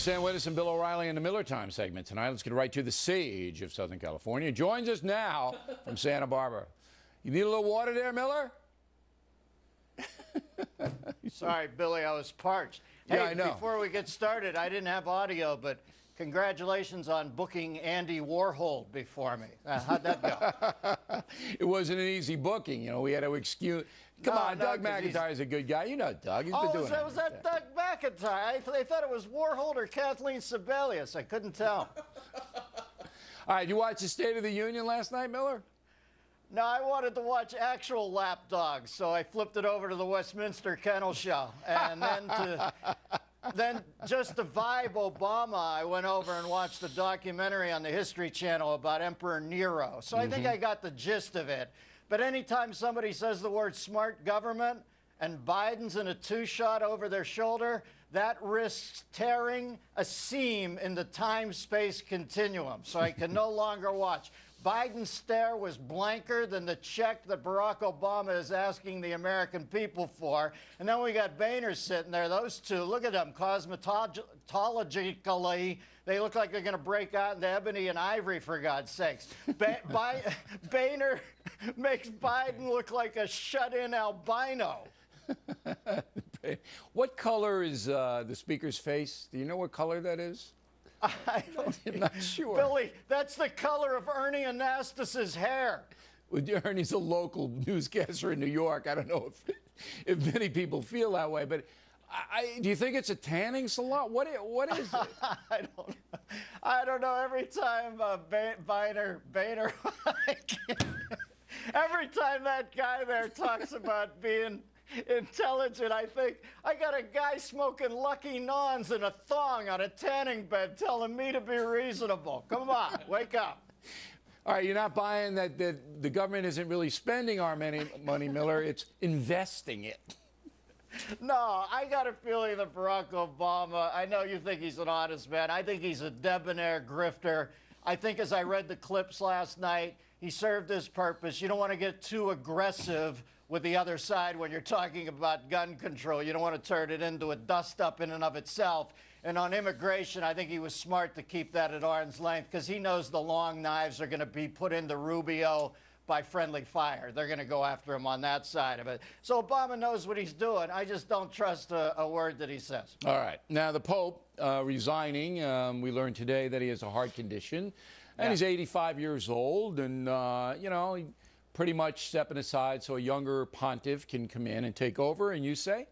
Sam Wittes and Bill O'Reilly in the Miller Time segment tonight. Let's get right to the sage of Southern California. Joins us now from Santa Barbara. You need a little water there, Miller? Sorry, Billy, I was parched. Yeah, Hey, I know. Before we get started, I didn't have audio, but congratulations on booking Andy Warhol before me. How'd that go? It wasn't an easy booking. You know, we had to excuse. Come on, Doug 'cause McIntyre's a good guy. You know Doug. He's been doing it. Was that Doug McIntyre? They thought it was Warhol or Kathleen Sebelius. I couldn't tell. All right, you watched the State of the Union last night, Miller? No, I wanted to watch actual lap dogs, so I flipped it over to the Westminster Kennel Show. And then just to vibe Obama, I went over and watched the documentary on the History Channel about Emperor Nero. So I think I got the gist of it. But anytime somebody says the word smart government and Biden's in a two-shot over their shoulder, that risks tearing a seam in the time-space continuum. So I can no longer watch. Biden's stare was blanker than the check that Barack Obama is asking the American people for. And then we got Boehner sitting there. Those two, look at them, cosmetologically, they look like they're going to break out into ebony and ivory, for God's sakes. Boehner makes Biden look like a shut-in albino. What color is the speaker's face? Do you know what color that is? I'm not sure. Billy, that's the color of Ernie Anastas's hair. Well, Ernie's a local newscaster in New York. I don't know if many people feel that way, but do you think it's a tanning salon? What is it? I don't know. Every time Boehner, every time that guy there talks about being intelligent, I think I got a guy smoking Lucky Nons in a thong on a tanning bed telling me to be reasonable. Come on, wake up. All right, you're not buying that the government isn't really spending our money, Miller. It's investing it. No, I got a feeling that Barack Obama, I know you think he's an honest man. I think he's a debonair grifter. I think as I read the clips last night, he served his purpose. You don't want to get too aggressive with the other side when you're talking about gun control. You don't want to turn it into a dust-up in and of itself. And on immigration, I think he was smart to keep that at arm's length because he knows the long knives are going to be put into Rubio by friendly fire. They're going to go after him on that side of it. So Obama knows what he's doing. I just don't trust a word that he says. All right. Now, the Pope resigning, we learned today that he has a heart condition, and he's 85 years old, and, you know, he pretty much stepping aside so a younger pontiff can come in and take over, and you say?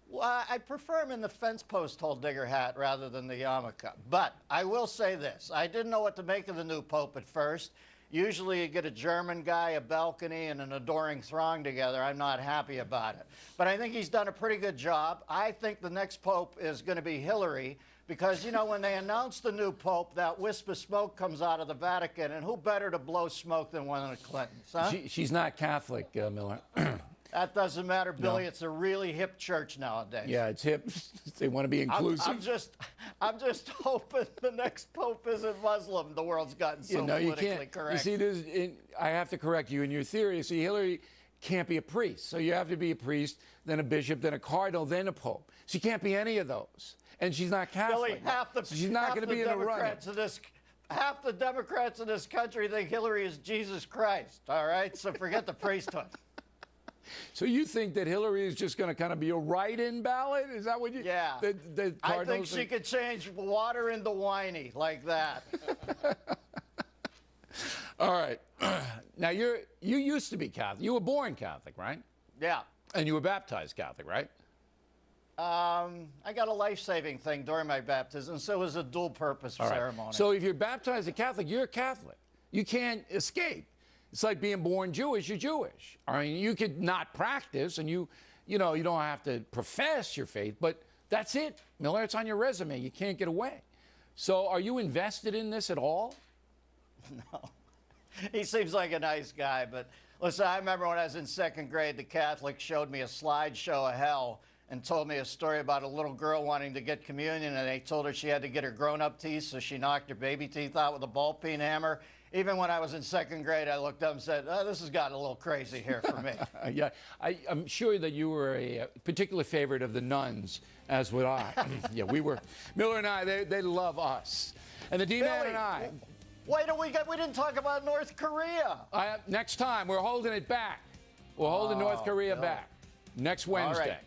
Well, I prefer him in the fence post hole digger hat rather than the yarmulke. But I will say this. I didn't know what to make of the new Pope at first. Usually you get a German guy, a balcony, and an adoring throng together. I'm not happy about it. But I think he's done a pretty good job. I think the next Pope is going to be Hillary because, you know, when they announce the new Pope, that wisp of smoke comes out of the Vatican, and who better to blow smoke than one of the Clintons, huh? She's not Catholic, Miller. That doesn't matter, Billy. No. It's a really hip church nowadays. Yeah, it's hip. They want to be inclusive. I'm just hoping the next Pope isn't Muslim. The world's gotten so politically correct. You see, I have to correct you in your theory. You see, Hillary can't be a priest. So you have to be a priest, then a bishop, then a cardinal, then a pope. She can't be any of those. And she's not Catholic. Billy, so she's not going to be in a run. Half the Democrats in this country think Hillary is Jesus Christ, all right? So forget the priesthood. So you think that Hillary is just going to kind of be a write-in ballot? Is that what you? Yeah. I think she could change water into whiny like that. All right. Now you used to be Catholic. You were born Catholic, right? Yeah. And you were baptized Catholic, right? I got a life-saving thing during my baptism, so it was a dual-purpose ceremony. Right. So if you're baptized a Catholic, you're a Catholic. You can't escape. It's like being born Jewish, you're Jewish. I mean, you could not practice and you don't have to profess your faith, but that's it, Miller. It's on your resume. You can't get away. So are you invested in this at all? No. He seems like a nice guy, but listen, I remember when I was in second grade, the Catholics showed me a slideshow of hell and told me a story about a little girl wanting to get communion, and they told her she had to get her grown-up teeth, so she knocked her baby teeth out with a ball-peen hammer. even when I was in second grade, I looked up and said, oh, this has gotten a little crazy here for me. Yeah, I'm sure that you were a particular favorite of the nuns, as would I. Yeah, we were. Miller and I, they love us. And the D-Man Billy, and I. Why don't we didn't talk about North Korea. Next time, we're holding it back. We're holding North Korea back next Wednesday. All right.